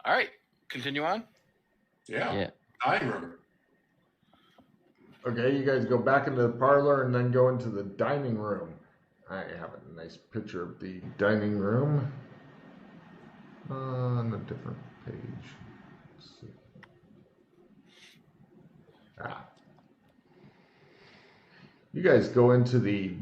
All right, continue on. Yeah. Dining room. Okay, you guys go back into the parlor and then go into the dining room. I have a nice picture of the dining room on a different page. Let's see. You guys go into the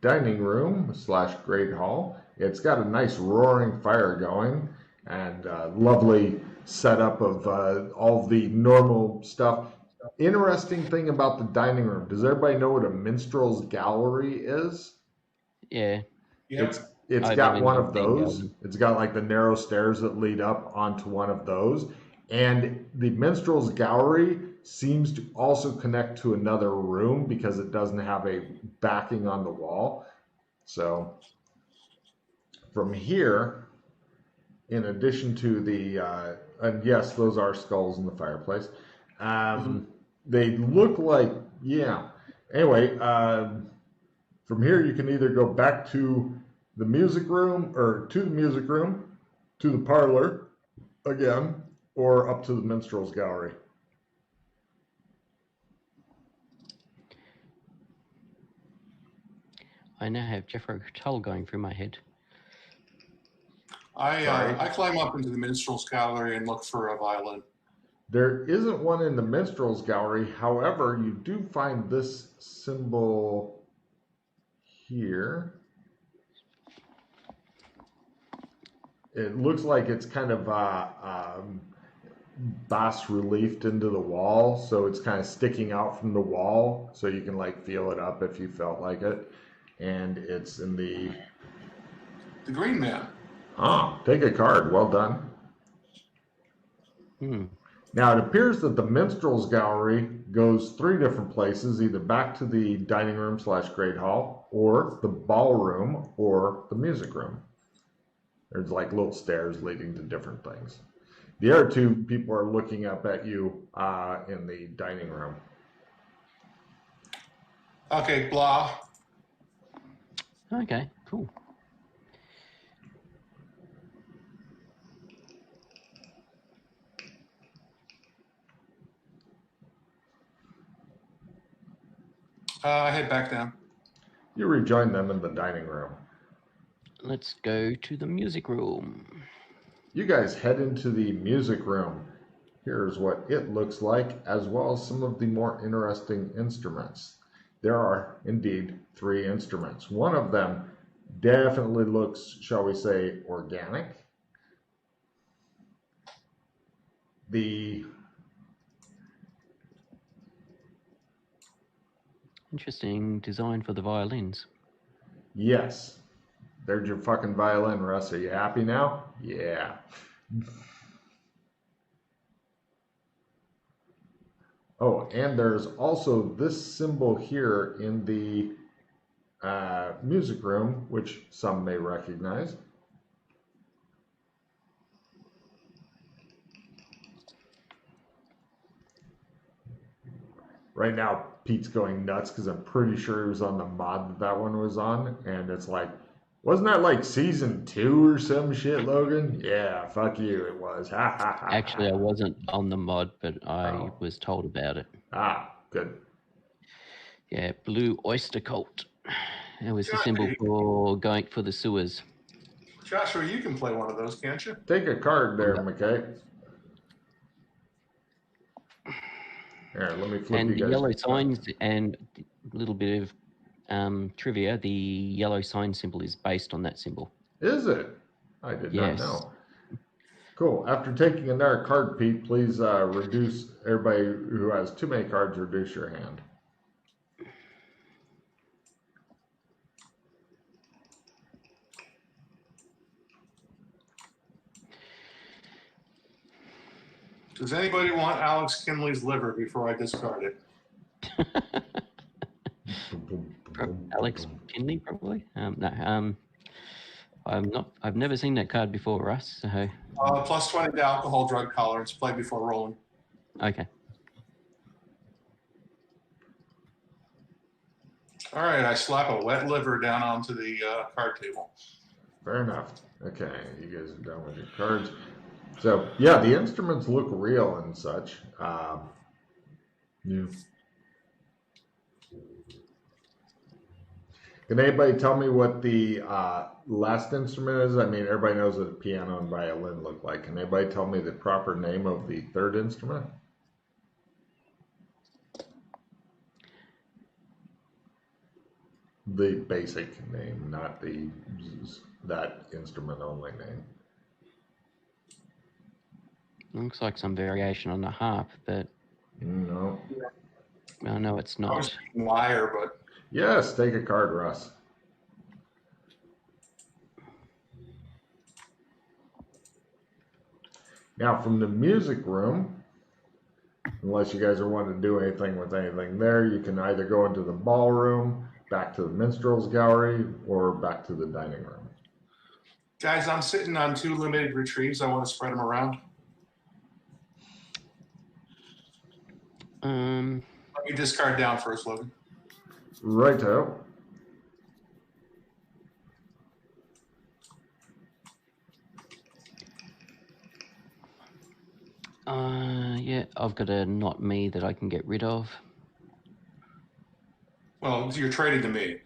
dining room / great hall. It's got a nice roaring fire going and lovely setup of all the normal stuff. Interesting thing about the dining room. Does everybody know what a Minstrels Gallery is? Yeah. Yep. It's got one of those. It's got like the narrow stairs that lead up onto one of those. And the Minstrels Gallery seems to also connect to another room because it doesn't have a backing on the wall. So from here, in addition to the, and yes, those are skulls in the fireplace. They look like, yeah. Anyway, from here you can either go back to the music room or to the music room, to the parlor again, or up to the Minstrels Gallery. I now have Jeffrey Tull going through my head. I climb up into the Minstrels Gallery and look for a violin. There isn't one in the Minstrels Gallery. However, you do find this symbol here. It looks like it's kind of bas-reliefed into the wall, so it's kind of sticking out from the wall, so you can like feel it up if you felt like it. And it's in the Green Man. Ah, take a card. Well done. Now, it appears that the Minstrels Gallery goes 3 different places, either back to the dining room / great hall, or the ballroom, or the music room. There's like little stairs leading to different things. The other 2 people are looking up at you in the dining room. Okay, blah. Okay, cool. I head back down. You rejoin them in the dining room. Let's go to the music room. You guys head into the music room. Here's what it looks like, as well as some of the more interesting instruments. There are indeed 3 instruments. One of them definitely looks, shall we say, organic. Interesting design for the violins. Yes. There's your fucking violin, Russ. Are you happy now? Yeah. Oh, and there's also this symbol here in the music room, which some may recognize. Right now, Pete's going nuts because I'm pretty sure he was on the mod that one was on, and it's like, wasn't that like season 2 or some shit, Logan? Yeah, fuck you, it was. Ha ha ha. Actually, I wasn't on the mod, but I was told about it. Ah, good. Yeah, Blue Oyster Cult. It was the symbol for going for the sewers. Joshua, you can play one of those, can't you? Take a card there, McKay. Here, let me flip and you guys. The yellow signs and a little bit of trivia, the yellow sign symbol is based on that symbol. Is it? I did not know. Cool. After taking another card, Pete, please reduce, everybody who has too many cards, reduce your hand. Does anybody want Alex Kinley's liver before I discard it? Alex Kinley, probably. No. I've never seen that card before, Russ. So. Plus 20 to alcohol, drug tolerance. Play before rolling. Okay. All right, I slap a wet liver down onto the card table. Fair enough. Okay, you guys are done with your cards. So yeah, the instruments look real and such. Yeah. Can anybody tell me what the last instrument is? I mean, everybody knows what a piano and violin look like. Can anybody tell me the proper name of the third instrument? The basic name, not that instrument only name. Looks like some variation on the harp, but No. well, no, it's I was not. thinking lyre, but Yes, take a card, Russ. Now, from the music room, unless you guys are wanting to do anything with anything there, you can either go into the ballroom, back to the Minstrels Gallery, or back to the dining room. guys, I'm sitting on 2 limited retrieves. I want to spread them around. Let me discard down first, Logan. Righto. Yeah, I've got a not me that I can get rid of. Well, you're trading to me.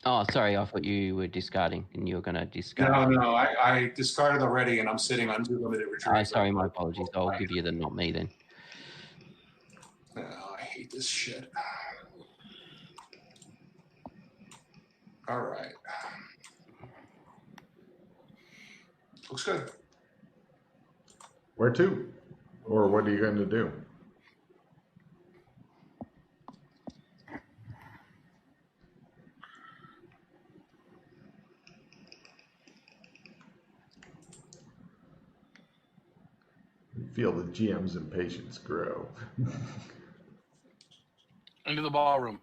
Oh, sorry, I thought you were discarding and you were going to discard. No, I discarded already, and I'm sitting on 2 limited retrieves. Sorry, my apologies. I'll give you the not me then. Oh, I hate this shit. All right. Looks good. Where to? Or what are you going to do? You feel the GM's impatience grow. Into the ballroom.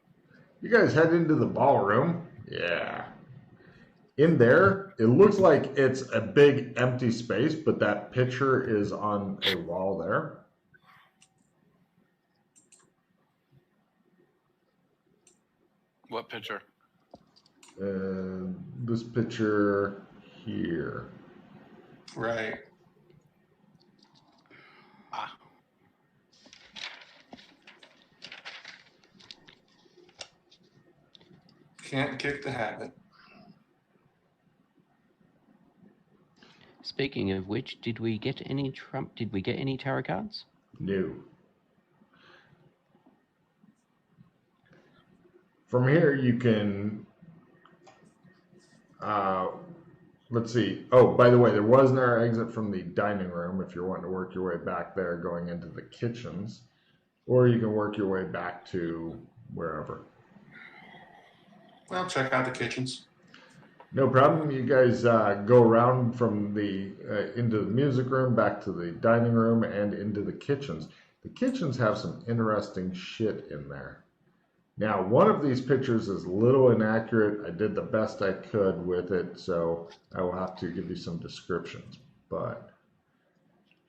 You guys head into the ballroom. Yeah. In there, it looks like it's a big empty space, but that picture is on a wall there. What picture? This picture here. Right. Ah. Can't kick the habit. Speaking of which, did we get any tarot cards? No. From here, you can, let's see. Oh, by the way, there was no exit from the dining room if you're wanting to work your way back there going into the kitchens, or you can work your way back to wherever. Well, check out the kitchens. No problem. You guys go around from the into the music room, back to the dining room, and into the kitchens. The kitchens have some interesting shit in there. Now, one of these pictures is a little inaccurate. I did the best I could with it, so I will have to give you some descriptions. But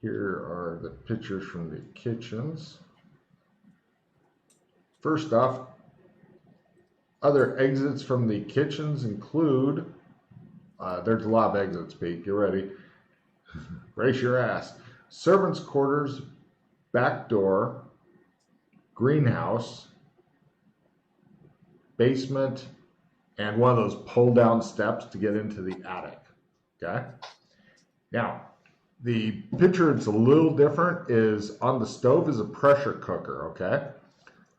here are the pictures from the kitchens. First off, other exits from the kitchens include, there's a lot of exits, Pete. Get ready. Brace your ass. Servants' quarters, back door, greenhouse, basement, and one of those pull-down steps to get into the attic. Okay? Now, the picture that's a little different is on the stove is a pressure cooker, okay?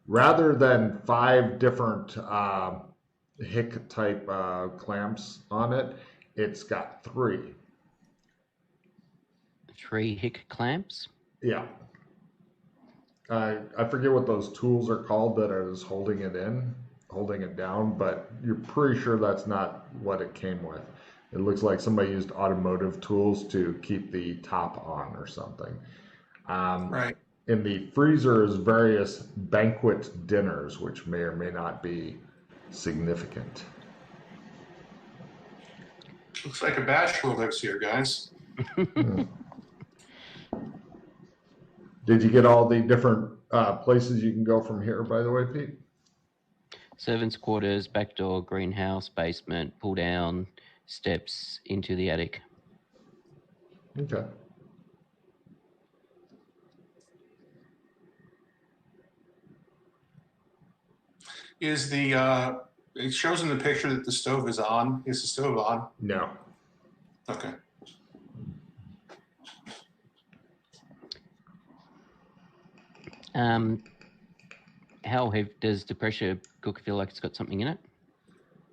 Rather than 5 different Hick type clamps on it, it's got 3. 3 Hick clamps? Yeah. I forget what those tools are called that are just holding it down, but you're pretty sure that's not what it came with. It looks like somebody used automotive tools to keep the top on or something. Right. In the freezer is various banquet dinners, which may or may not be significant. Looks like a bachelor lives here, guys. Did you get all the different places you can go from here, by the way, Pete? Servants' quarters, back door, greenhouse, basement, pull down, steps into the attic. Okay. Is the it shows in the picture that the stove is on. Is the stove on? No. Okay. How heavy does the pressure cooker feel like it's got something in it?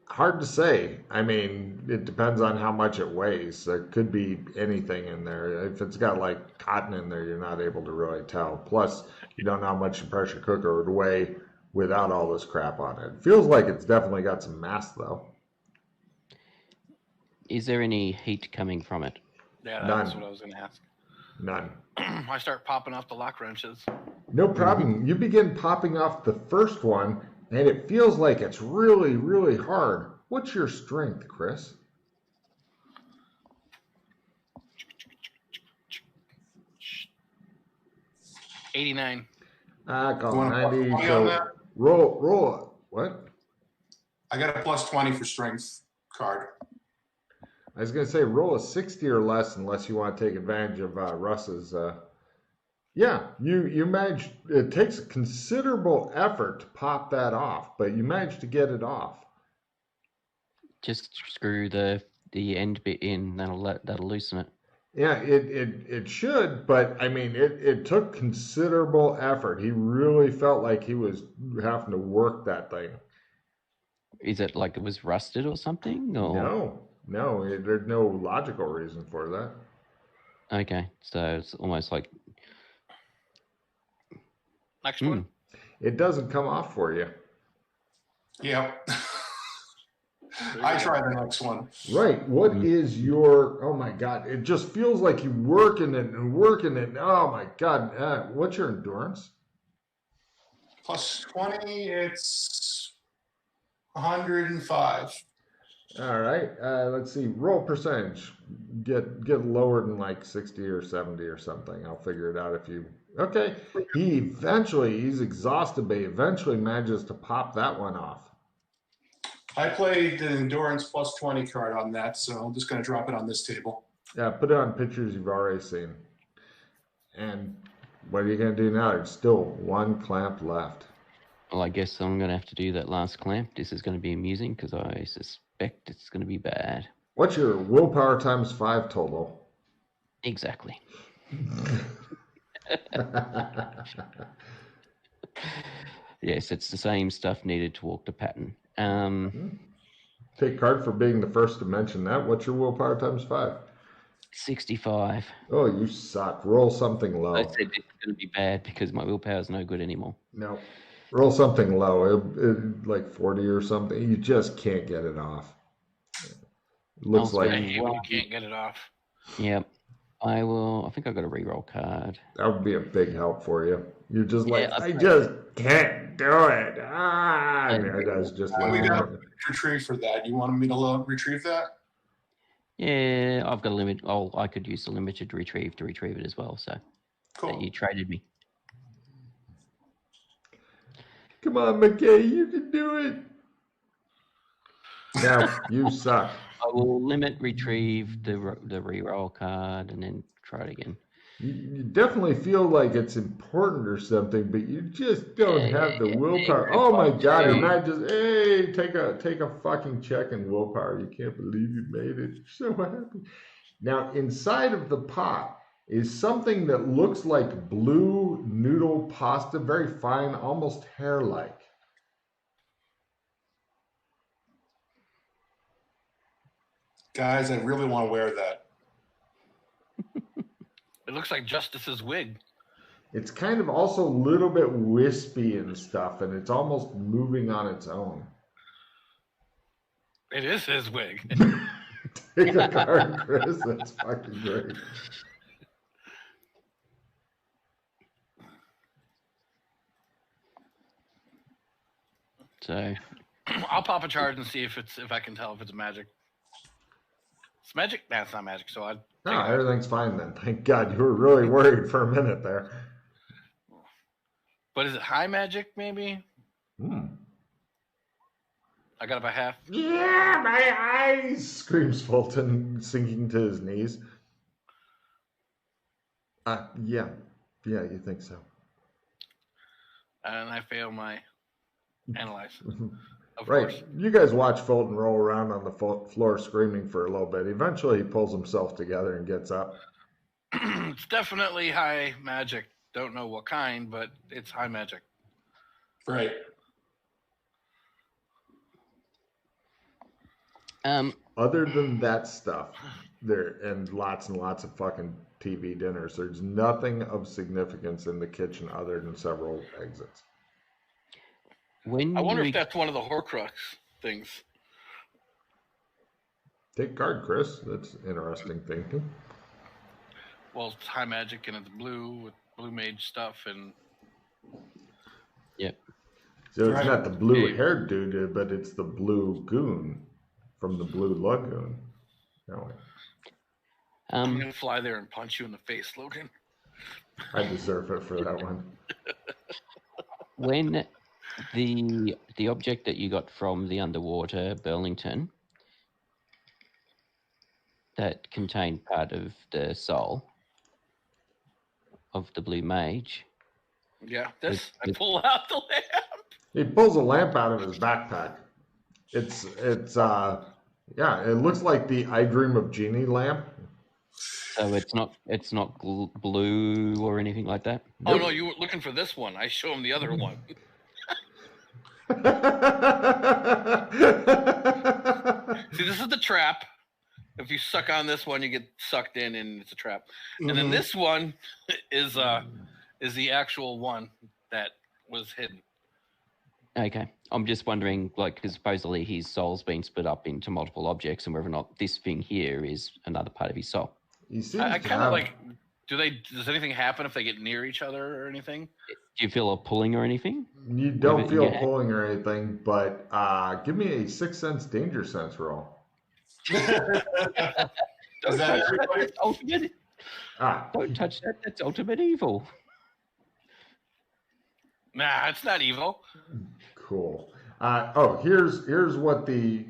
Hard to say. I mean, it depends on how much it weighs. There could be anything in there. If it's got like cotton in there, you're not able to really tell. Plus, you don't know how much a pressure cooker would weigh without all this crap on it. It feels like it's definitely got some mass, though. Is there any heat coming from it? Yeah, None. that's what I was going to ask. None. I start popping off the lock wrenches. No problem. You begin popping off the first one, and it feels like it's really, really hard. What's your strength, Chris? 89. Got You want a 90. plus 20 on So that? roll. What? I got a plus 20 for strength card. I was going to say roll a 60 or less unless you want to take advantage of Russ's. Yeah, you managed. It takes considerable effort to pop that off, but you managed to get it off. Just screw the end bit in. That'll loosen it. Yeah, it should, but I mean, it took considerable effort. He really felt like he was having to work that thing. Is it like it was rusted or something? Or? No, there's no logical reason for that. Okay, so it's almost like Next one. It doesn't come off for you. Yep. I try the next one. Right. What is your? Oh my God! It just feels like you're working it and working it. Oh my God! What's your endurance? Plus 20, it's 105. All right. Let's see. Roll percentage. Get lower than like 60 or 70 or something. I'll figure it out if you. Okay. He's exhausted, but he eventually manages to pop that one off. I played the endurance plus 20 card on that, so I'm just going to drop it on this table. Yeah, put it on pictures you've already seen. And what are you going to do now? There's still one clamp left. Well, I guess I'm going to have to do that last clamp. This is going to be amusing because I suspect it's going to be bad. What's your willpower times 5 total? Exactly. Yes, it's the same stuff needed to walk the pattern. Take card for being the first to mention that. What's your willpower times 5? 65. Oh, you suck. Roll something low. I said it's going to be bad because my willpower is no good anymore. No. Roll something low. Like 40 or something. You just can't get it off. It looks I'll like I hate when you can't get it off. Yep. I think I got a reroll card. that would be a big help for you. You're just like, Yeah, I just can't do it. And it does just We like got a retrieve for that. You want me to retrieve that? Yeah, I've got a limit. Oh, I could use the limited retrieve to retrieve it as well. So Cool. you traded me. Come on, McKay, you can do it. Now, you suck. I will limit retrieve the reroll card and then try it again. You definitely feel like it's important or something, but you just don't have the willpower. Oh my God! And I just take a fucking check in willpower. You can't believe you made it. You're so happy. Now inside of the pot is something that looks like blue noodle pasta, very fine, almost hair-like. Guys, I really want to wear that. It looks like Justice's wig. It's kind of also a little bit wispy and stuff, and it's almost moving on its own. It is his wig. Take a card, Chris. That's fucking great. So I'll pop a charge and see if I can tell if it's magic. It's magic? Nah, it's not magic. So I. No, everything's fine then. Thank God. You were really worried for a minute there. But is it high magic? Maybe. I got up a half. Yeah, my eyes! Screams Fulton, sinking to his knees. Yeah, you think so? And I fail my analyze. Of Right. course. You guys watch Fulton roll around on the floor screaming for a little bit. Eventually, he pulls himself together and gets up. It's definitely high magic. Don't know what kind, but it's high magic. Right. Other than that stuff, there and lots of fucking TV dinners. There's nothing of significance in the kitchen other than several exits. When I wonder you if that's one of the Horcrux things. Take guard, Chris. That's interesting thinking. Well, it's high magic and it's blue with blue mage stuff and. Yep. So it's Right. not the blue-haired dude, but it's the blue goon from the Blue Lagoon. No, I'm gonna fly there and punch you in the face, Logan. I deserve it for that one. when the object that you got from the underwater Burlington that contained part of the soul of the blue mage. Yeah, this I pull out the lamp. He pulls a lamp out of his backpack. It's yeah, it looks like the I Dream of Jeannie lamp. So it's not blue or anything like that. Oh no, you were looking for this one. I show him the other one. See, this is the trap. If you suck on this one, you get sucked in, and it's a trap. Mm-hmm. And then this one is the actual one that was hidden. Okay, I'm just wondering, like, because supposedly his soul's been split up into multiple objects, and whether or not this thing here is another part of his soul. I kind of like. Does anything happen if they get near each other or anything? Do you feel a pulling or anything? You don't feel pulling or anything, but give me a 6th sense danger sense roll. Is that everybody? That's ultimate. Don't touch that. That's ultimate evil. Nah, it's not evil. Cool. Here's what the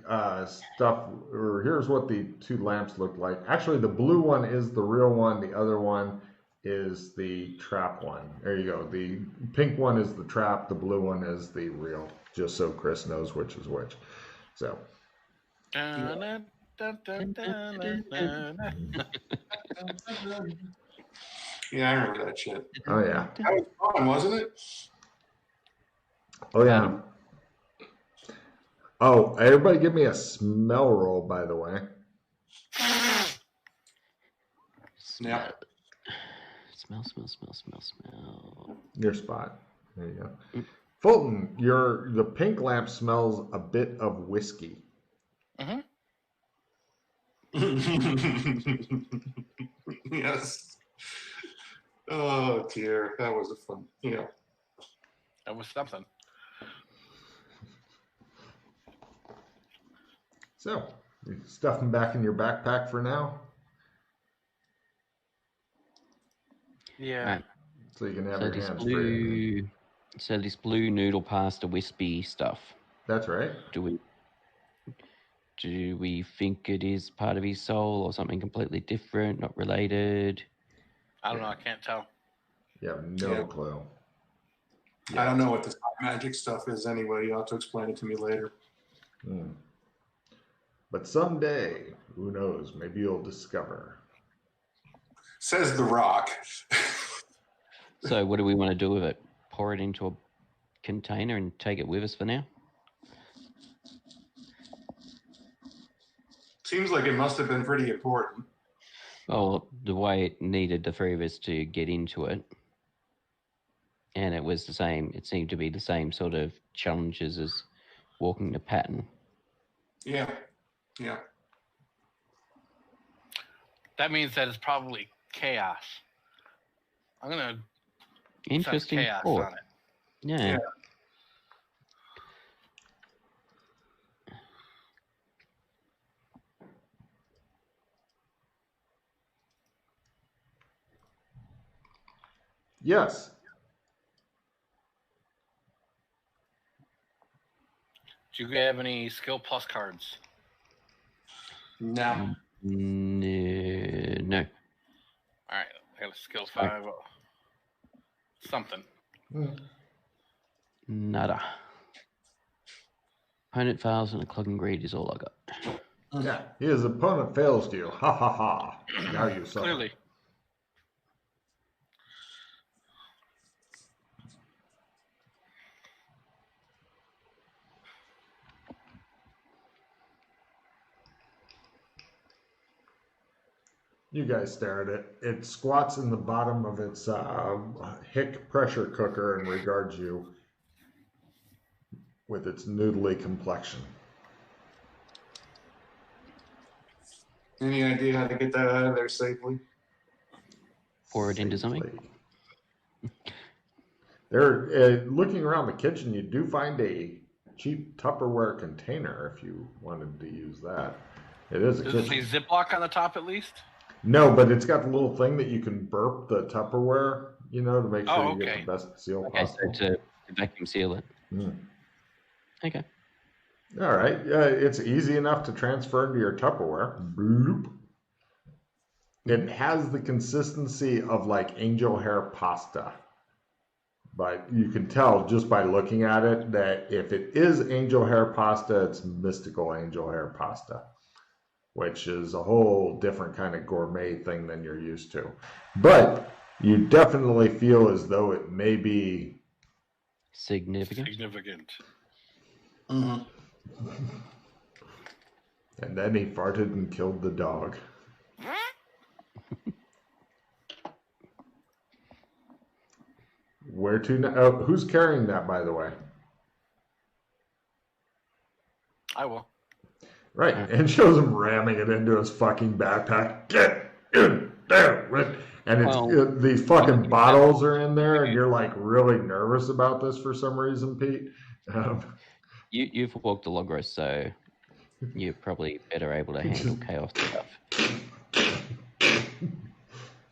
here's what the two lamps look like. Actually, the blue one is the real one. The other one is the trap one. There you go. The pink one is the trap. The blue one is the real. Just so Chris knows which is which. So. Yeah, I remember that shit. Oh yeah. That was fun, wasn't it? Oh yeah. Oh, everybody give me a smell roll, by the way. Yeah. Smell. Your spot. There you go. Fulton, the pink lamp smells a bit of whiskey. Mm-hmm. Yes. Oh dear, that was a fun. Yeah. That was something. So, you stuff them back in your backpack for now. Yeah. Right. So you can have So your this hands free. So this blue noodle pasta wispy stuff. That's right. Do we think it is part of his soul or something completely different, not related? I don't know. I can't tell. You have no clue. I don't know what this magic stuff is anyway. You'll have to explain it to me later. But someday, who knows? Maybe you'll discover. Says The Rock. So what do we want to do with it? Pour it into a container and take it with us for now? Seems like it must have been pretty important. Oh, the way it needed the three of us to get into it. And it was the same, it seemed to be the same sort of challenges as walking the pattern. Yeah. That means that it's probably chaos. I'm gonna Interesting chaos thought. on it. Yeah. Yes. Do you have any skill plus cards? No. No. All right, I gotta skill Sorry. 5. Something. Nada. Opponent fails and a clog and greed is all I got. Yeah, his opponent fails to you. Ha ha ha. Now you suffer. Clearly. You guys stare at it. It squats in the bottom of its hick pressure cooker and regards you with its noodly complexion. Any idea how to get that out of there safely? Pour it into something? Safely. They're looking around the kitchen. You do find a cheap Tupperware container if you wanted to use that. It is a Does it kitchen. say Ziploc on the top at least? No, but it's got the little thing that you can burp the Tupperware, to make sure Oh, you get okay. the best seal Okay, so possible. to vacuum seal it. Okay. All right. It's easy enough to transfer into your Tupperware. Bloop. It has the consistency of like angel hair pasta. But you can tell just by looking at it that if it is angel hair pasta, it's mystical angel hair pasta, which is a whole different kind of gourmet thing than you're used to. But you definitely feel as though it may be Significant. Mm-hmm. And then he farted and killed the dog. Where to now? Oh, who's carrying that, by the way? I will. Right, and shows him ramming it into his fucking backpack. Get in there! And it's these fucking bottles are in there, and you're like really nervous about this for some reason, Pete. You've walked the Logros, so you're probably better able to handle chaos stuff.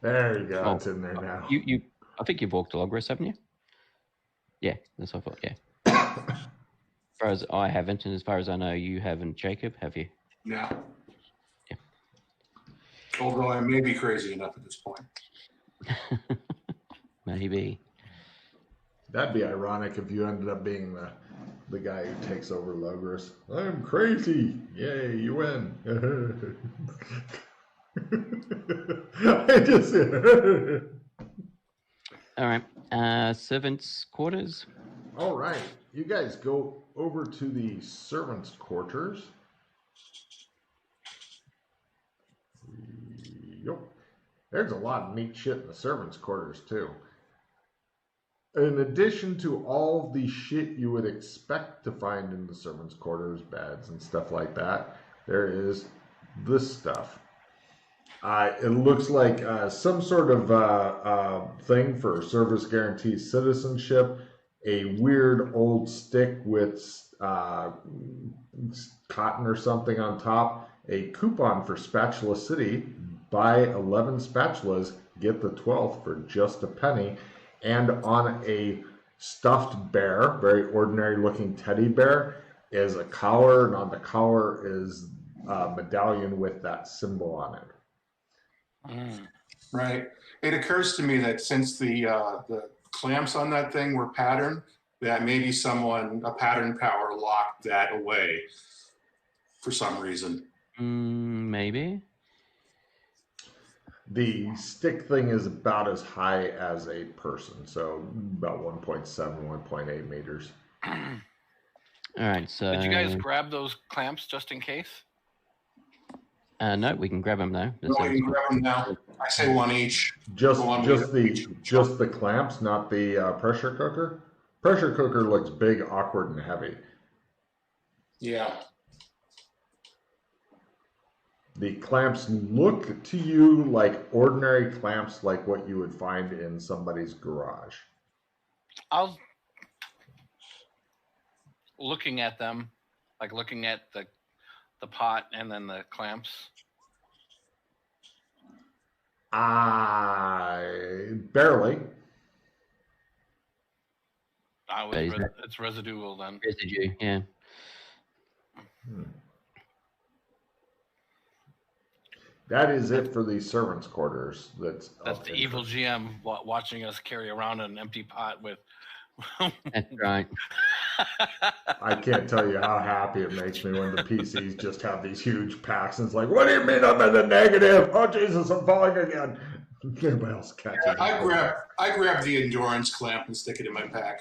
There you go. It's in there now. I think you've walked the Logros, haven't you? Yeah, that's what I thought. Yeah. As far as I haven't, and as far as I know, you haven't, Jacob, have you? No. Yeah. Although I may be crazy enough at this point. Maybe. That'd be ironic if you ended up being the guy who takes over Logros. I'm crazy. Yay, you win. I just. All right. Servants' quarters. All right. You guys go over to the servants' quarters. Yep. There's a lot of neat shit in the servants' quarters, too. In addition to all the shit you would expect to find in the servants' quarters, beds and stuff like that, there is this stuff. It looks like some sort of thing for service guarantee citizenship, a weird old stick with cotton or something on top, a coupon for Spatula City, buy 11 spatulas, get the 12th for just a penny, and on a stuffed bear, very ordinary looking teddy bear, is a collar, and on the collar is a medallion with that symbol on it. Right. It occurs to me that since the clamps on that thing were patterned, that maybe a pattern power locked that away for some reason. Maybe. The stick thing is about as high as a person, so about 1.7, 1.8 meters. All right, so... Did you guys grab those clamps just in case? No, we can grab them now. No, we can grab them now. I say one each. Just the clamps, not the pressure cooker. Pressure cooker looks big, awkward, and heavy. Yeah. The clamps look to you like ordinary clamps, like what you would find in somebody's garage. Looking at them, like looking at the pot and then the clamps. Barely. It's residual then. Residue, yeah. That is it for the servants' quarters. That's the evil GM watching us carry around an empty pot with. That's right. I can't tell you how happy it makes me when the PCs just have these huge packs and it's like, what do you mean I'm in the negative? Oh Jesus, I'm falling again. Everybody else catches it. I grab the endurance clamp and stick it in my pack.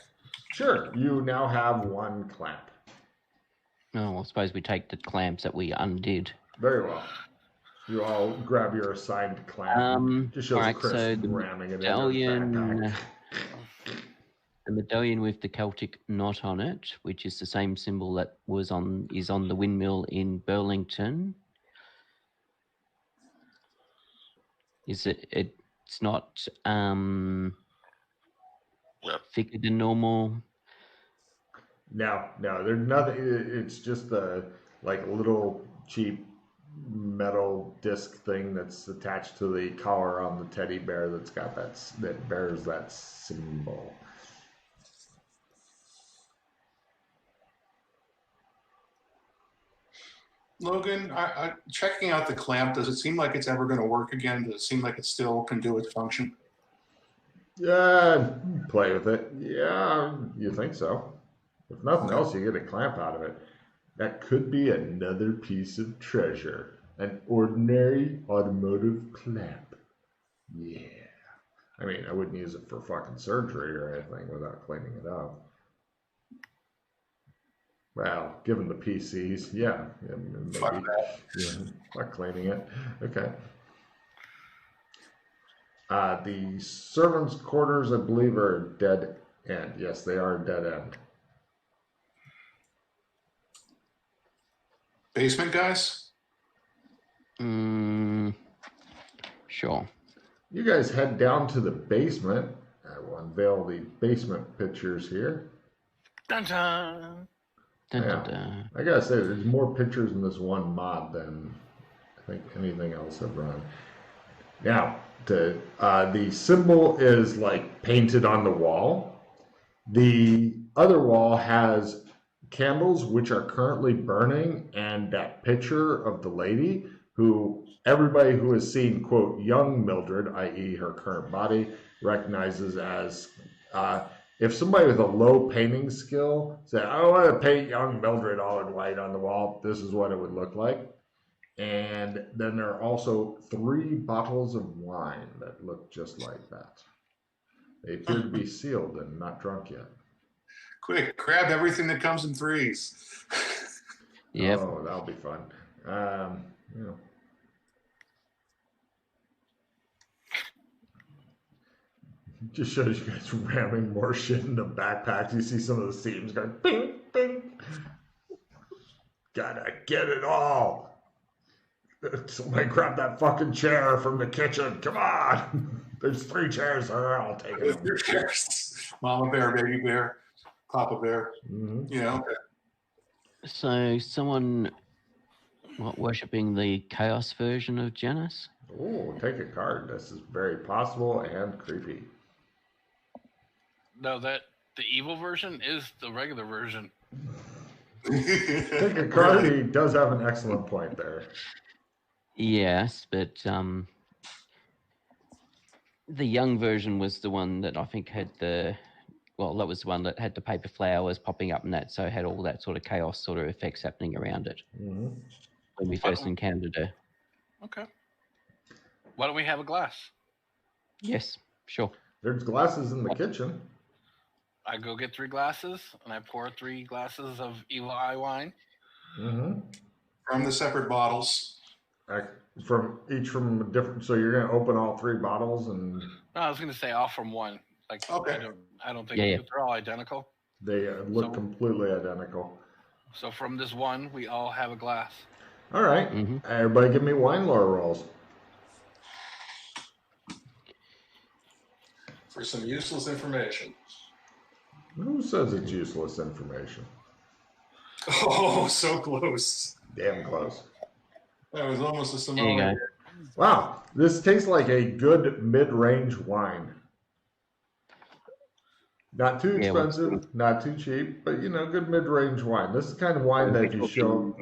Sure, you now have one clamp. Oh, well, suppose we take the clamps that we undid. Very well. You all grab your assigned clamp. Just shows all right, Chris so the ramming it medallion, in his backpack. the medallion with the Celtic knot on it, which is the same symbol that is on the windmill in Burlington. Is it? It's not thicker than normal. No, there's nothing. It's just a little cheap metal disc thing that's attached to the collar on the teddy bear that bears that symbol. Logan, I checking out the clamp. Does it seem like it's ever going to work again? Does it seem like it still can do its function? Yeah, play with it. Yeah, you think so? If nothing else, you get a clamp out of it. That could be another piece of treasure. An ordinary automotive clamp. Yeah. I mean, I wouldn't use it for fucking surgery or anything without cleaning it up. Well, given the PCs, yeah, maybe. Fuck that. Yeah, fuck cleaning it. Okay. The servants' quarters, I believe, are dead end. Yes, they are dead end. Basement guys? Sure. You guys head down to the basement. I will unveil the basement pictures here. Dun dun. Dun, Yeah. dun, dun. I gotta say, there's more pictures in this one mod than I think anything else I've run. Now, the symbol is like painted on the wall. The other wall has candles which are currently burning, and that picture of the lady who everybody who has seen, quote, young Mildred, i.e. her current body, recognizes as if somebody with a low painting skill said, I want to paint young Mildred all in white on the wall, this is what it would look like. And then there are also 3 bottles of wine that look just like that. They appear to be sealed and not drunk yet. Quick, grab everything that comes in threes. Yep. Oh, that'll be fun. You know. Just shows you guys ramming more shit into backpacks. You see some of the seams going bing, bing. Gotta get it all. Somebody grab that fucking chair from the kitchen. Come on. There's 3 chairs there. I'll take it. 3 chairs. Mama bear, baby bear, Papa bear. Mm-hmm. You know. So someone worshipping the chaos version of Janus? Oh, take a card. This is very possible and creepy. No, the evil version is the regular version. Take a card. He does have an excellent point there. Yes, but the young version was the one that I think had that was the one that had the paper flowers popping up and that, so it had all that sort of chaos sort of effects happening around it Mm-hmm. when we first encountered her. Okay. Why don't we have a glass? Yes, sure. There's glasses in the kitchen. I go get 3 glasses, and I pour 3 glasses of evil eye wine. Mm-hmm. From the separate bottles. From a different. So you're gonna open all 3 bottles and. No, I was going to say all from one. Like, Okay. I don't think Yeah. they're all identical. They look completely identical. So from this one, we all have a glass. All right. Mm-hmm. Everybody give me wine lore rolls. For some useless information. Who says it's useless information? Oh, so close. Damn close. That was almost a There you Samoan. go. Wow. This tastes like a good mid-range wine. Not too Yeah, well, expensive, not too cheap, but good mid-range wine. This is the kind of wine that if you show.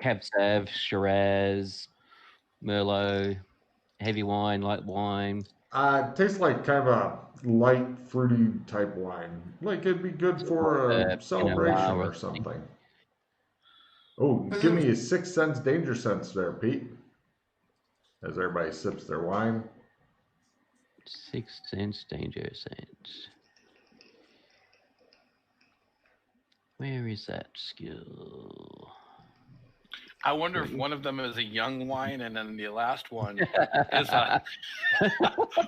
Cab Sav, Shiraz, Merlot, heavy wine, light wine. It tastes like kind of a light, fruity type wine. Like it'd be good for a Pinot celebration Noir or something. Oh, give me a 6 cents danger sense there, Pete. As everybody sips their wine. 6 cents danger sense. Where is that skill? I wonder if one of them is a young wine and then the last one is a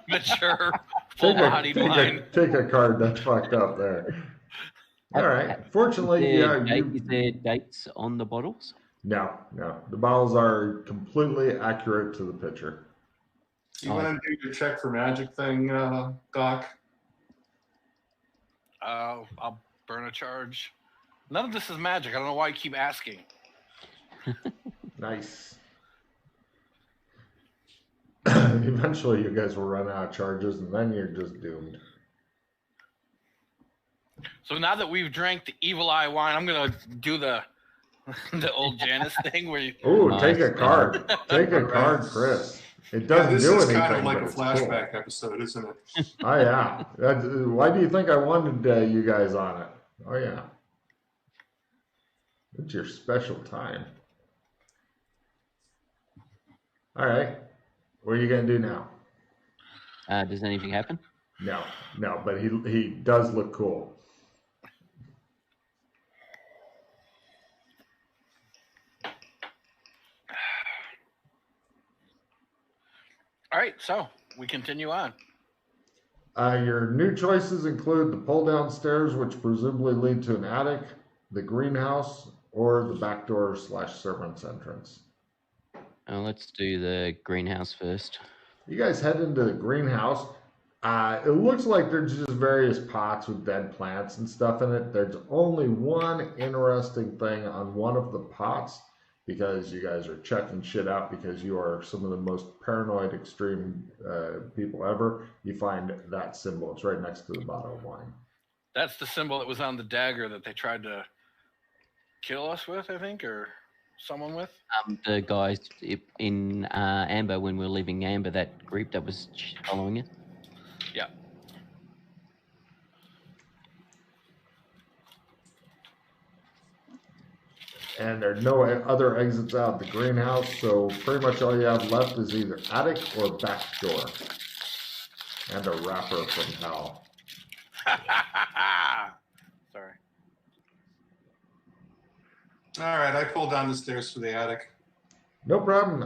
mature, full-bodied wine. Take a card. That's fucked up there. All right. Fortunately, Is there dates on the bottles? No. The bottles are completely accurate to the picture. You want to do your check for magic thing, Doc? I'll burn a charge. None of this is magic. I don't know why you keep asking. Nice. Eventually, you guys will run out of charges, and then you're just doomed. So now that we've drank the evil eye wine, I'm gonna do the old Janice thing where you. Ooh, take a card. Take a card, Chris. It doesn't this do is anything. kind of like a but it's flashback cool. episode, isn't it? Oh yeah. Why do you think I wanted you guys on it? Oh yeah. It's your special time. All right. What are you gonna do now? Does anything happen? No, but he does look cool. All right, so we continue on. Your new choices include the pull-down stairs, which presumably lead to an attic, the greenhouse, or the back door / servant's entrance. Let's do the greenhouse first. You guys head into the greenhouse. It looks like there's just various pots with dead plants and stuff in it. There's only one interesting thing on one of the pots, because you guys are checking shit out because you are some of the most paranoid, extreme people ever. You find that symbol. It's right next to the bottle of wine. That's the symbol that was on the dagger that they tried to kill us with, I think, or someone with. The guys in Amber, when we were leaving Amber, that group that was following it. Yeah. And there are no other exits out of the greenhouse, so pretty much all you have left is either attic or back door. And a wrapper from hell. Sorry. All right, I pulled down the stairs to the attic. No problem.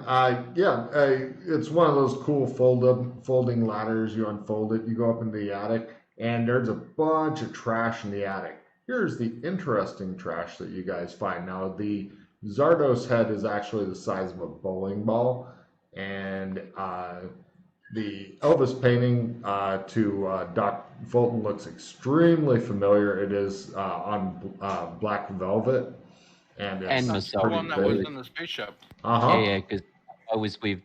It's one of those cool folding ladders. You unfold it, you go up into the attic, and there's a bunch of trash in the attic. Here's the interesting trash that you guys find. Now, the Zardos head is actually the size of a bowling ball, and the Elvis painting to Doc Fulton looks extremely familiar. It is on black velvet, and it's And The one that was in the spaceship. Yeah, because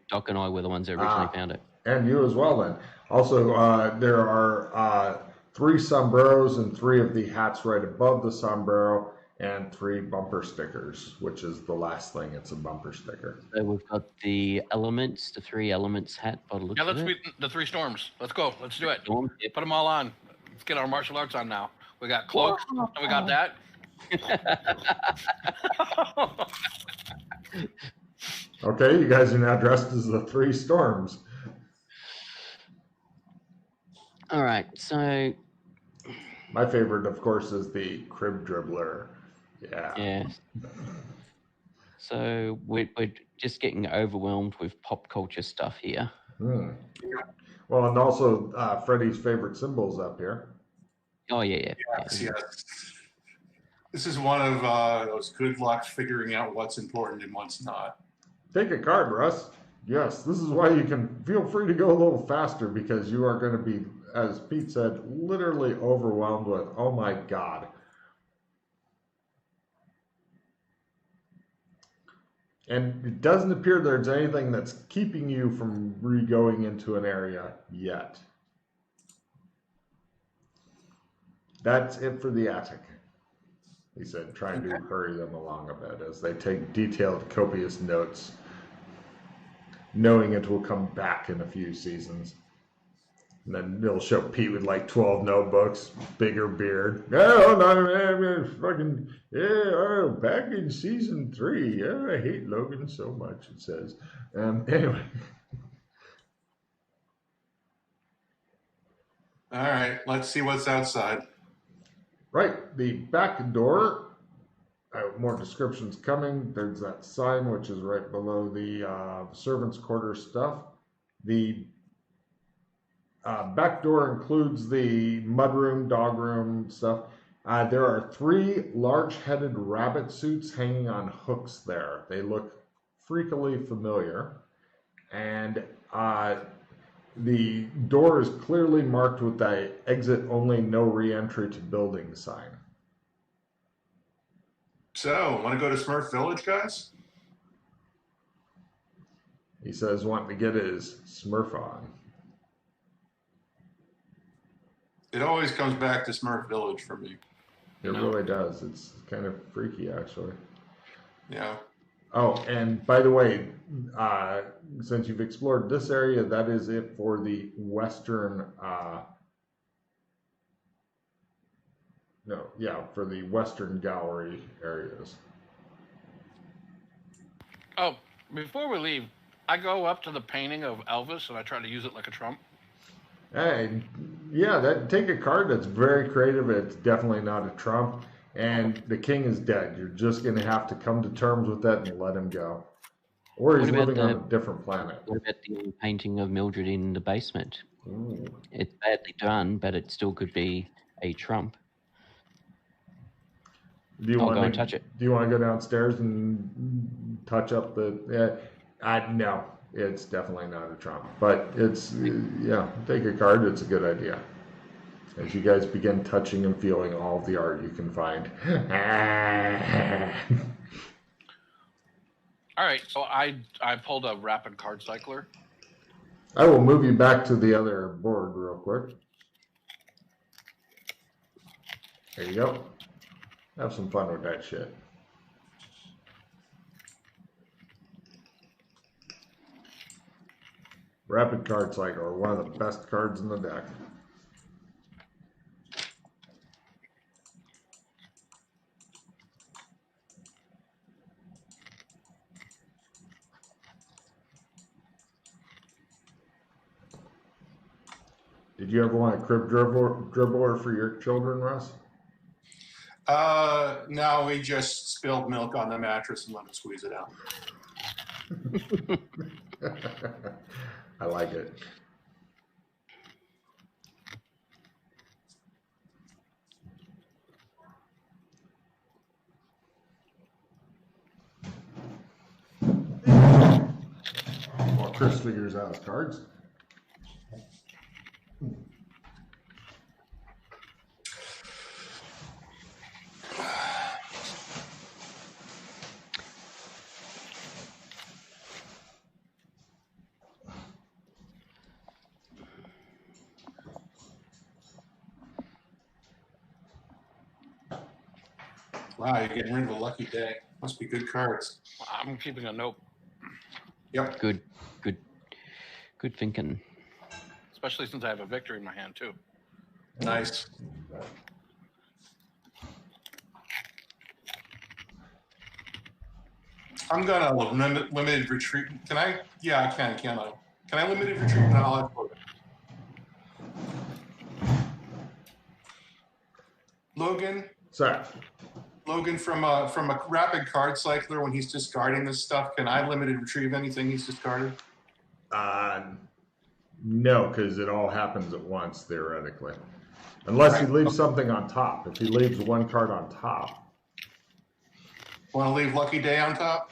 Doc and I were the ones that originally found it. And you as well, then. Also, there are 3 sombreros and 3 of the hats right above the sombrero, and 3 bumper stickers, which is the last thing. It's a bumper sticker. So we've got the 3 elements hat by the looks Yeah, of let's it. be the 3 storms. Let's go. Let's do it. Storm, yep. Put them all on. Let's get our martial arts on now. We got cloaks, and we got that. Okay, you guys are now dressed as the 3 storms. All right, so My favorite, of course, is the crib dribbler. yeah. So we're just getting overwhelmed with pop culture stuff here. Well, and also Freddie's favorite symbols up here. Oh yeah. Yes. This is one of those good luck figuring out what's important and what's not. Take a card, Russ. Yes, this is why you can feel free to go a little faster, because you are going to be, as Pete said, literally overwhelmed with, oh my God. And it doesn't appear there's anything that's keeping you from re-going into an area yet. That's it for the attic, he said, trying to hurry them along a bit as they take detailed, copious notes. knowing it will come back in a few seasons. And then it'll show Pete with like 12 notebooks, bigger beard. Oh, no, fucking, yeah, oh, back in season 3. Oh, I hate Logan so much, it says. Anyway. All right, let's see what's outside. Right, the back door. More descriptions coming. There's that sign, which is right below the servants' quarter stuff. The back door includes the mudroom, dog room stuff. There are 3 large-headed rabbit suits hanging on hooks there. They look freakily familiar. And the door is clearly marked with the exit only, no re-entry to building sign. So, want to go to Smurf Village, guys? He says wanting to get his Smurf on. It always comes back to Smurf Village for me. It really does. It's kind of freaky, actually. Yeah. Oh, and by the way, since you've explored this area, that is it for the western, for the western gallery areas. Oh, before we leave, I go up to the painting of Elvis and I try to use it like a trump. Hey, yeah, take a card that's very creative. It's definitely not a trump. And the king is dead. You're just going to have to come to terms with that and let him go. Or he's living on a different planet. What about the painting of Mildred in the basement? Ooh. It's badly done, but it still could be a trump. I'll go and touch it. Do you want to go downstairs and touch up the... no, it's definitely not a trump. But it's, take a card. It's a good idea. As you guys begin touching and feeling all of the art you can find. All right, so I pulled a rapid card cycler. I will move you back to the other board real quick. There you go. Have some fun with that shit. Rapid card cycler, one of the best cards in the deck. Did you ever want a crib dribbler for your children, Russ? No, we just spilled milk on the mattress and let him squeeze it out. I like it. While Chris figures out his cards. Wow, you're getting rid of a lucky day. Must be good cards. I'm keeping a note. Yep. Good thinking. Especially since I have a victory in my hand, too. Nice. I'm gonna limited retreat. Can I? Yeah, I can. Can I? Can I limited retreat? And I'll export it. Logan. Sorry. Logan, from a rapid card cycler, when he's discarding this stuff, can I limited retrieve anything he's discarded? No, because it all happens at once, theoretically. Unless he leaves something on top. If he leaves one card on top. Want to leave Lucky Day on top?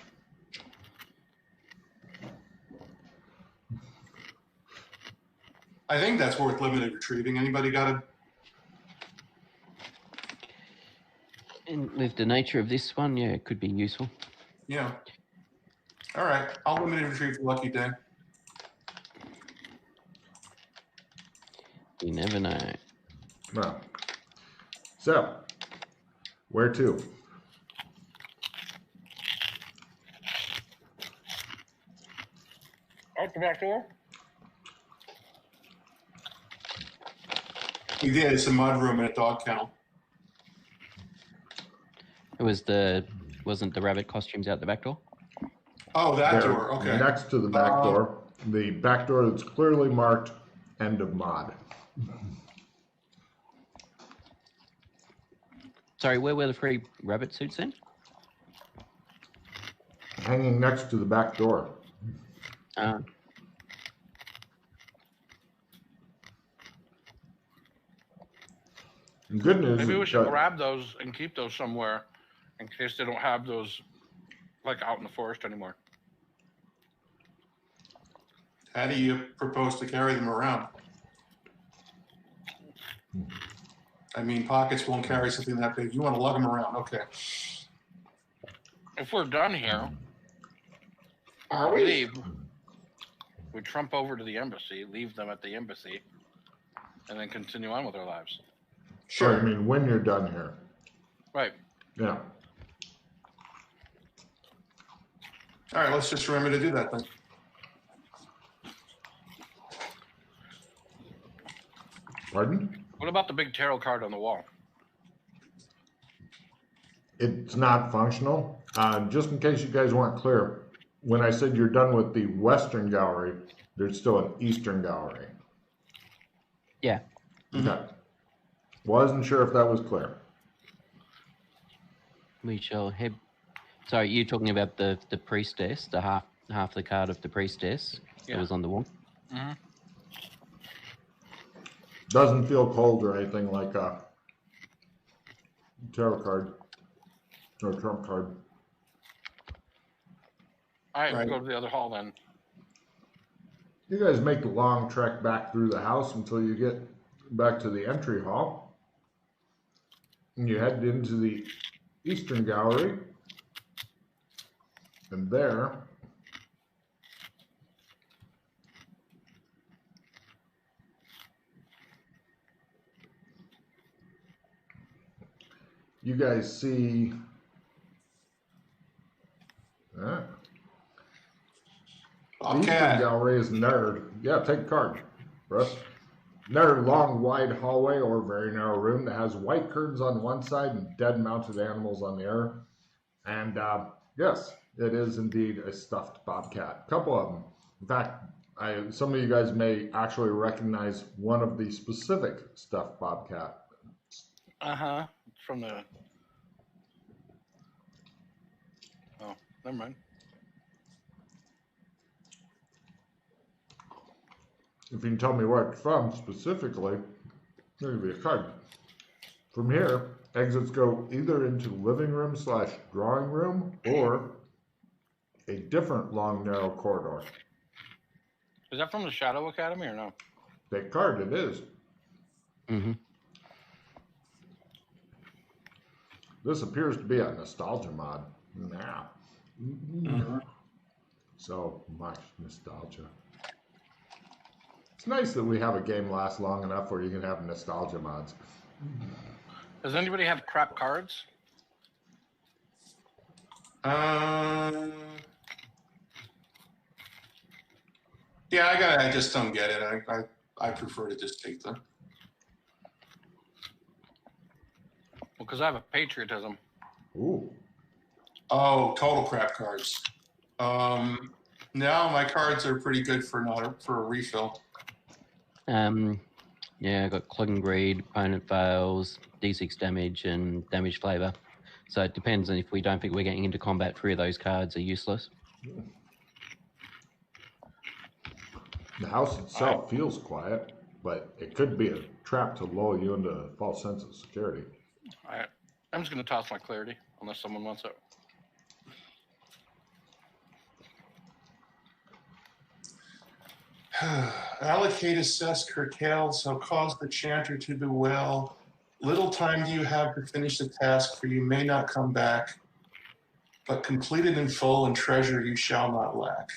I think that's worth limited retrieving. Anybody got a... And with the nature of this one, yeah, it could be useful. Yeah. All right. I'll limited retrieve for Lucky Day. You never know. Well. So, where to? Out the back door? You did. It's a mud room and a dog kennel. It wasn't the rabbit costumes out the back door? Oh, that There, door. Okay. next to the back door. The back door that's clearly marked end of mod. Sorry, where were the 3 rabbit suits then? Hanging next to the back door. Uh, The good news Maybe we is should that grab those and keep those somewhere in case they don't have those like out in the forest anymore. How do you propose to carry them around? I mean, pockets won't carry something that big. You want to lug them around. Okay. If we're done here, Are we we? leave. We trump over to the embassy, leave them at the embassy, and then continue on with our lives. Sure. I Sure. mean, when you're done here. Right. Yeah. All right, let's just remember to do that then. Pardon? What about the big tarot card on the wall? It's not functional. Just in case you guys weren't clear, when I said you're done with the Western Gallery, there's still an Eastern Gallery. yeah. Okay. Wasn't sure if that was clear. We shall head. Sorry, you're talking about the priestess, the half the card of the priestess Yeah. that was on the wall. Mm-hmm. Doesn't feel cold or anything like a tarot card or trump card. All right, Right. we'll go to the other hall then. You guys make the long trek back through the house until you get back to the entry hall. And you head into the Eastern Gallery. And there, you guys see the Eastern Bobcat. Gallery is another, yeah, take a card, Russ. Another long, wide hallway or very narrow room that has white curtains on one side and dead mounted animals on the other. And yes, it is indeed a stuffed bobcat. A couple of them. In fact, some of you guys may actually recognize one of the specific stuffed bobcat. Uh-huh. It's from the... Oh, never mind. If you can tell me where it's from specifically, there'll give you a card. From here, exits go either into living room / drawing room or a different long, narrow corridor. Is that from the Shadow Academy or no? That card, it is. Mm-hmm. This appears to be a nostalgia mod. Now. So much nostalgia. It's nice that we have a game last long enough where you can have nostalgia mods. Does anybody have crap cards? Yeah, I just don't get it. I prefer to just take them. Well, because I have a patriotism. Ooh. Oh, total crap cards. No, my cards are pretty good for a refill. Yeah, I got Clog and Greed, opponent fails, D6 damage, and damage flavor. So it depends on if we don't think we're getting into combat, 3 of those cards are useless. The house itself feels quiet, but it could be a trap to lull you into a false sense of security. All right. I'm just going to toss my clarity unless someone wants it. Allocate, assess, curtail, so cause the chanter to do well. Little time do you have to finish the task, for you may not come back, but complete it in full, and treasure you shall not lack.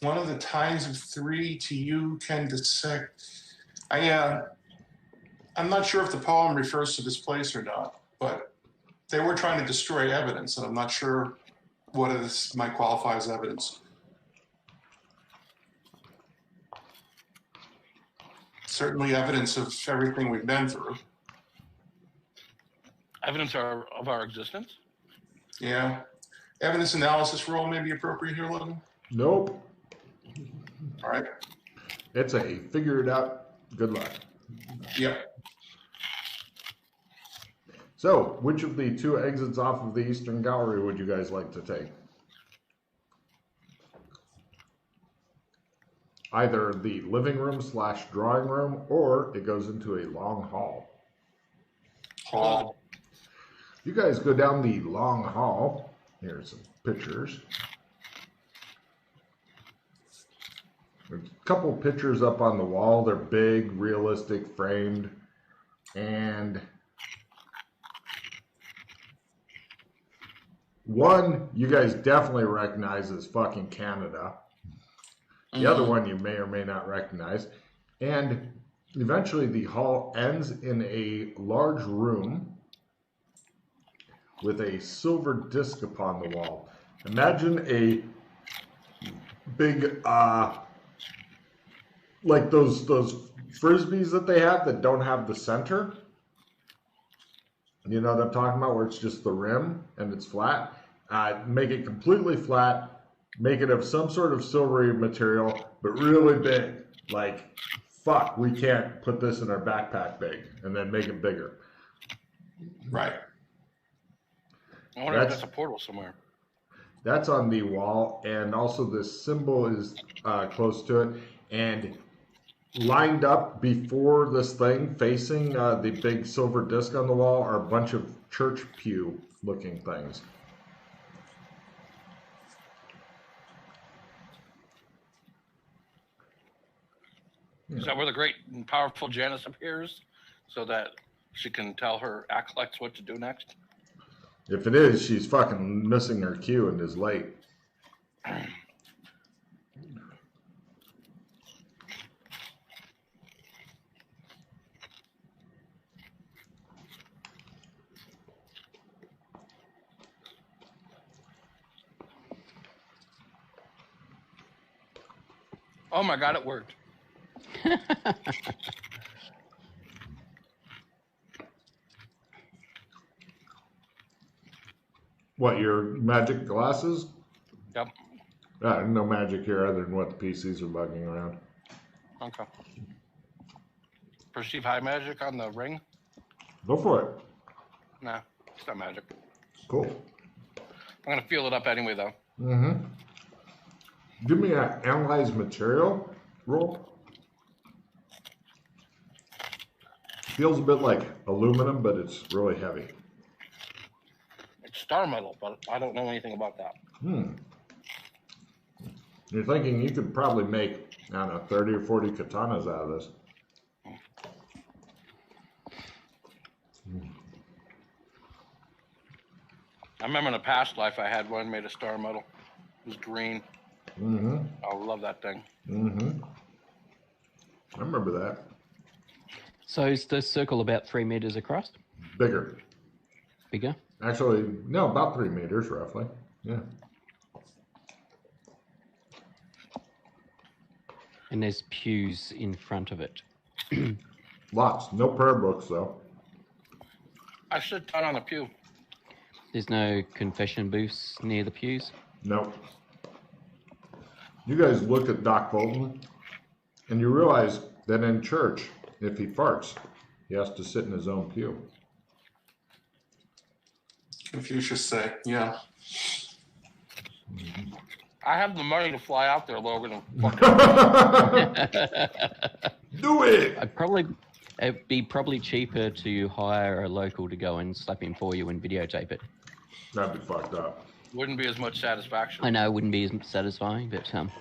One of the times of 3 to you can dissect. I'm not sure if the poem refers to this place or not, but they were trying to destroy evidence, and I'm not sure what this might qualify as evidence. Certainly evidence of everything we've been through. Evidence of our existence? Yeah. Evidence analysis role may be appropriate here, Logan? Nope. All right. It's a figure it out. Good luck. Yep. So, which of the two exits off of the Eastern Gallery would you guys like to take? Either the living room / drawing room, or it goes into a long hall. Hall. You guys go down the long hall. Here's some pictures. There's a couple pictures up on the wall. They're big, realistic, framed. And one you guys definitely recognize as fucking Canada. The other one you may or may not recognize. And eventually the hall ends in a large room with a silver disc upon the wall. Imagine a big, like those frisbees that they have that don't have the center. You know what I'm talking about, where it's just the rim and it's flat. Make it completely flat. Make it of some sort of silvery material, but really big. Like, fuck, we can't put this in our backpack big, and then make it bigger. Right. I wonder if that's a portal somewhere. That's on the wall, and also this symbol is close to it. And lined up before this thing, facing the big silver disc on the wall, are a bunch of church pew-looking things. Is that where the great and powerful Janus appears, so that she can tell her acolytes what to do next? If it is, she's fucking missing her cue and is late. Oh my God, it worked. What, your magic glasses? Yep. No magic here other than what the PCs are bugging around. Okay. Perceive high magic on the ring? Go for it. Nah, it's not magic. Cool. I'm gonna feel it up anyway, though. Mm-hmm. Give me an analyze material roll. Feels a bit like aluminum, but it's really heavy. It's star metal, but I don't know anything about that. You're thinking you could probably make, I don't know, 30 or 40 katanas out of this. I remember in a past life I had one made of star metal. It was green. Mm-hmm. I love that thing. Mm-hmm. I remember that. So is the circle about 3 meters across? Bigger. Bigger? Actually, no, about 3 meters roughly. Yeah. And there's pews in front of it. Lots. No prayer books, though. I sit down on the pew. There's no confession booths near the pews? Nope. You guys look at Doc Bolton, and you realize that in church, if he farts, he has to sit in his own pew. Confucius say, yeah. I have the money to fly out there, Logan, and fucking Do it! It'd be probably cheaper to hire a local to go and slap him for you and videotape it. That'd be fucked up. wouldn't be as much satisfaction. I know it wouldn't be as satisfying, but I'm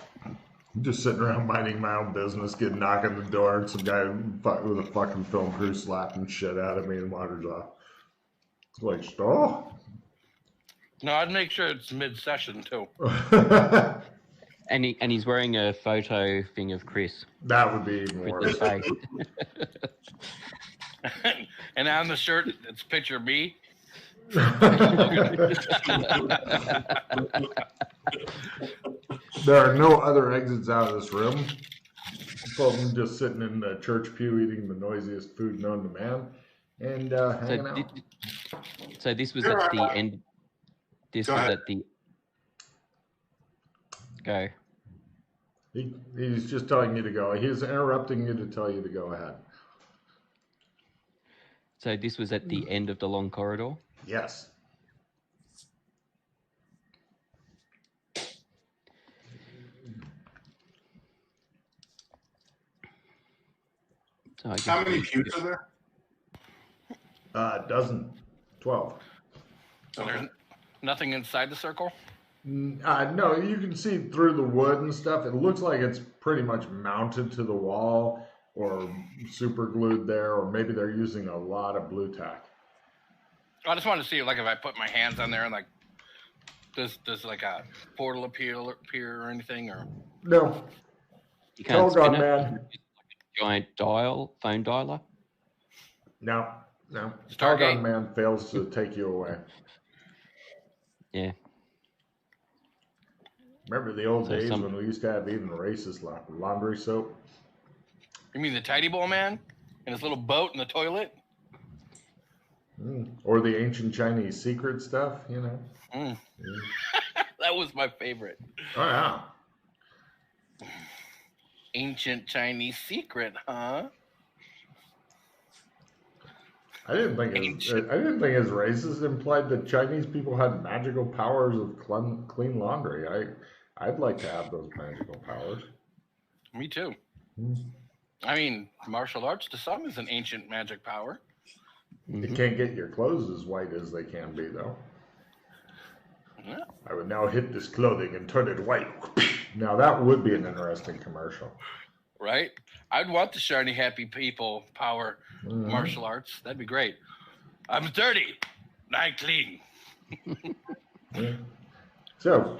just sitting around minding my own business, getting knocked on the door, and some guy with a fucking film crew slapping shit out of me and wanders off. It's like, stop. No, I'd make sure it's mid-session too. and he's wearing a photo thing of Chris That would be even with worse. the face. And on the shirt, it's a picture of me. There are no other exits out of this room. Fulton just sitting in the church pew eating the noisiest food known to man and hanging out. So this was There at are the not- end. This Go was ahead. at the go. He's just telling you to go. He's interrupting you to tell you to go ahead. So this was at the end of the long corridor. Yes. So I guess How many pews are there? Dozen. 12. There's nothing inside the circle. No, you can see through the wood and stuff. It looks like it's pretty much mounted to the wall or super glued there, or maybe they're using a lot of blue tack. I just wanted to see, like, if I put my hands on there and, like, does like a portal appear or anything, or No. You can't Tell spin God, it. man. Giant phone dialer. No. Stargate? Stargate Man fails to take you away. Yeah. Remember the old So days when we used to have even racist laundry soap? you mean the Tidy Bowl man and his little boat in the toilet? Or the ancient Chinese secret stuff, you know? Mm. Yeah. That was my favorite. Oh, yeah. Ancient Chinese secret, huh? I didn't think as racist implied that Chinese people had magical powers of clean laundry. I'd like to have those magical powers. Me too. Hmm. I mean, martial arts to some is an ancient magic power. You can't get your clothes as white as they can be, though. Yeah. I would now hit this clothing and turn it white. Now that would be an interesting commercial. Right? I'd want the shiny happy people power Mhm. martial arts. That'd be great. I'm dirty. I'm clean. Yeah. So,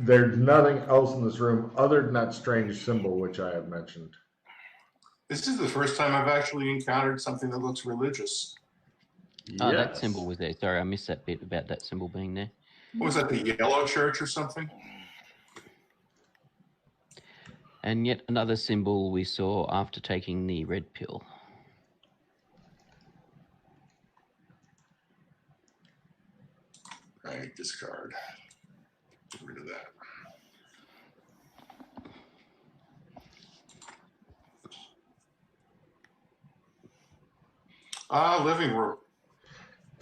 there's nothing else in this room other than that strange symbol which I have mentioned. This is the first time I've actually encountered something that looks religious. Oh, that Yes. symbol was there. Sorry, I missed that bit about that symbol being there. What was that, the yellow church or something? And yet another symbol we saw after taking the red pill. I discard. Get rid of that. Living room.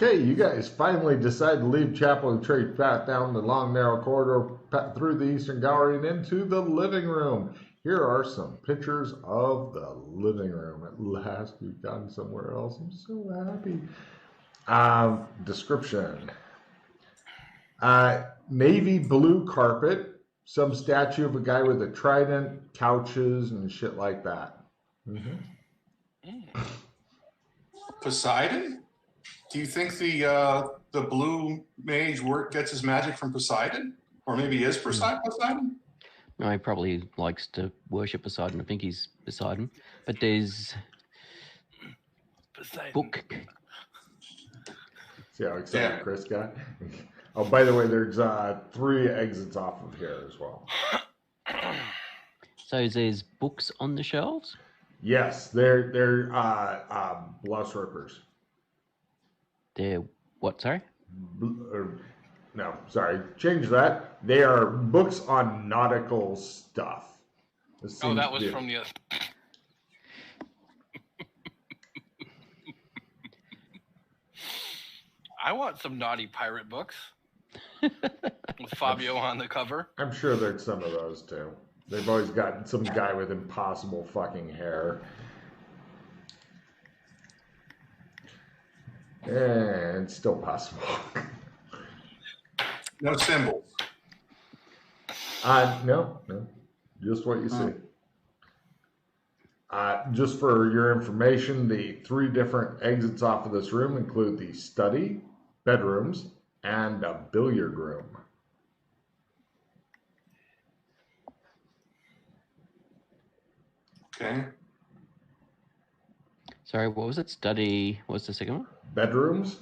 Okay, you guys finally decide to leave chapel and trade path down the long, narrow corridor through the eastern gallery and into the living room. Here are some pictures of the living room. At last, we've gotten somewhere else. I'm so happy. Description. Navy blue carpet, some statue of a guy with a trident, couches, and shit like that. Poseidon? Do you think the blue mage gets his magic from Poseidon? Or maybe is Poseidon? No, he probably likes to worship Poseidon. I think he's Poseidon. But there's Poseidon. book. See how excited Yeah. Chris got? Oh, by the way, there's 3 exits off of here as well. So there's books on the shelves. Yes, they're Blush Rippers. They're what? Sorry. No, sorry, change that. They are books on nautical stuff. Oh, that was from the. I want some naughty pirate books with Fabio on the cover. I'm sure there's some of those too. They've always got some guy with impossible fucking hair. And it's still possible. No symbols. No, just what you see. Just for your information, the 3 different exits off of this room include the study, bedrooms, and a billiard room. Okay. Sorry, what was it? Study. What's the second one? Bedrooms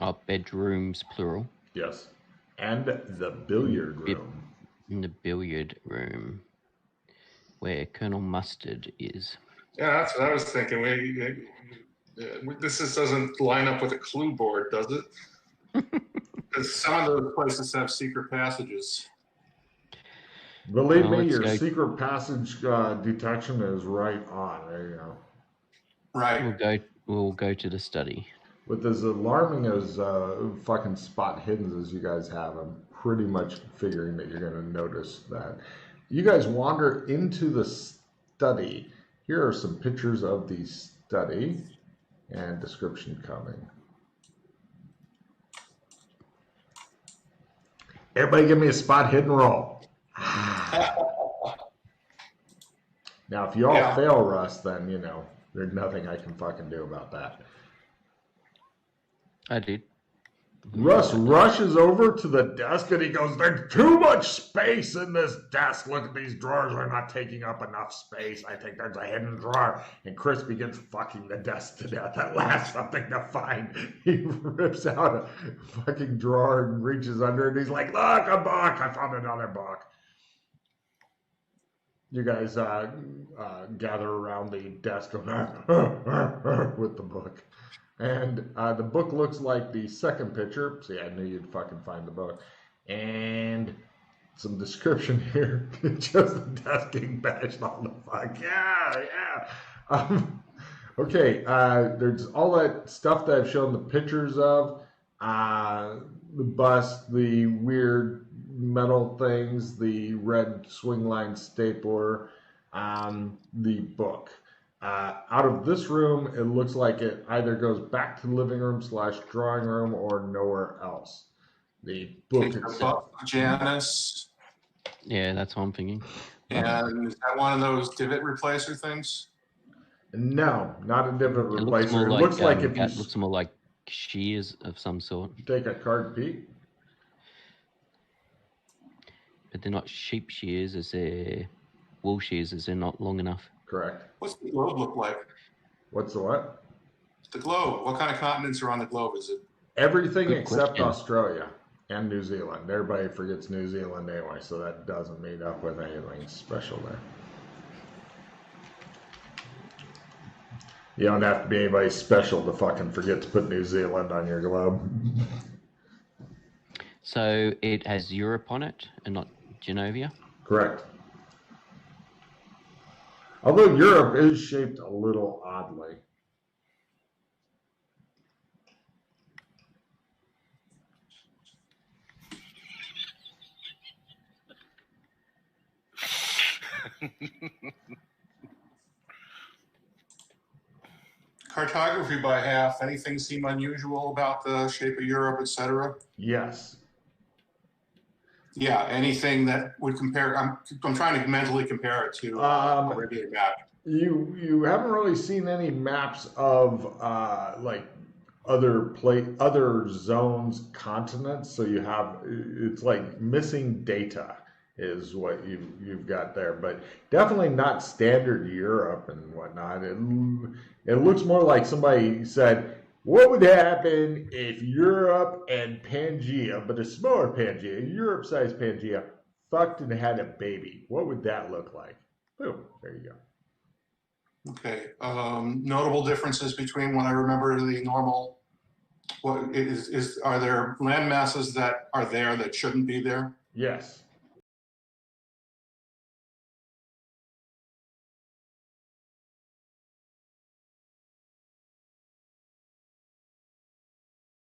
Oh, bedrooms, plural. Yes. And the billiard room. In the billiard room, where Colonel Mustard is. Yeah, that's what I was thinking. This doesn't line up with a clue board, does it? Because some of those places have secret passages. Believe me, your secret passage detection is right on. There you go. Right. We'll go to the study. With as alarming as fucking spot hidden as you guys have, I'm pretty much figuring that you're going to notice that. You guys wander into the study. Here are some pictures of the study and description coming. Everybody give me a spot hidden roll. Now, if you all fail, Russ, then, you know, there's nothing I can fucking do about that. I did. Russ rushes over to the desk and he goes, "There's too much space in this desk. Look at these drawers. They're not taking up enough space. I think there's a hidden drawer." And Chris begins fucking the desk to death. At last, something to find. He rips out a fucking drawer and reaches under it. He's like, "Look, a book. I found another book." You guys gather around the desk with the book. And the book looks like the second picture. See, I knew you'd fucking find the book. And some description here. Just the desk getting bashed on the fuck. Yeah. Okay, there's all that stuff that I've shown the pictures of. The bust, the weird metal things, the red swing line stapler, the book. Out of this room, it looks like it either goes back to the living room / drawing room or nowhere else. The book itself. Janice. Yeah, that's what I'm thinking. And is that one of those divot replacer things? No, not a divot replacer. It looks like if you... It looks more like shears of some sort. Take a card peek. But they're not sheep shears, as they're wool shears, as they're not long enough. Correct. What's the globe look like? What's the what? The globe. What kind of continents are on the globe? Is it everything Good except question. Australia and New Zealand? Everybody forgets New Zealand anyway, so that doesn't meet up with anything special there. You don't have to be anybody special to fucking forget to put New Zealand on your globe. So it has Europe on it and not Genovia? Correct. Although Europe is shaped a little oddly. cartography by half? Anything seem unusual about the shape of Europe, etc.? Yes. Yeah, anything that would compare. I'm trying to mentally compare it to a regular map. You haven't really seen any maps of like other zones, continents. So you have, it's like missing data is what you've got there, but definitely not standard Europe and whatnot. It looks more like somebody said, what would happen if Europe and Pangea, but a smaller Pangea, Europe-sized Pangea, fucked and had a baby? What would that look like? Boom, there you go. Okay. Notable differences between what I remember the normal. What are there land masses that are there that shouldn't be there? Yes.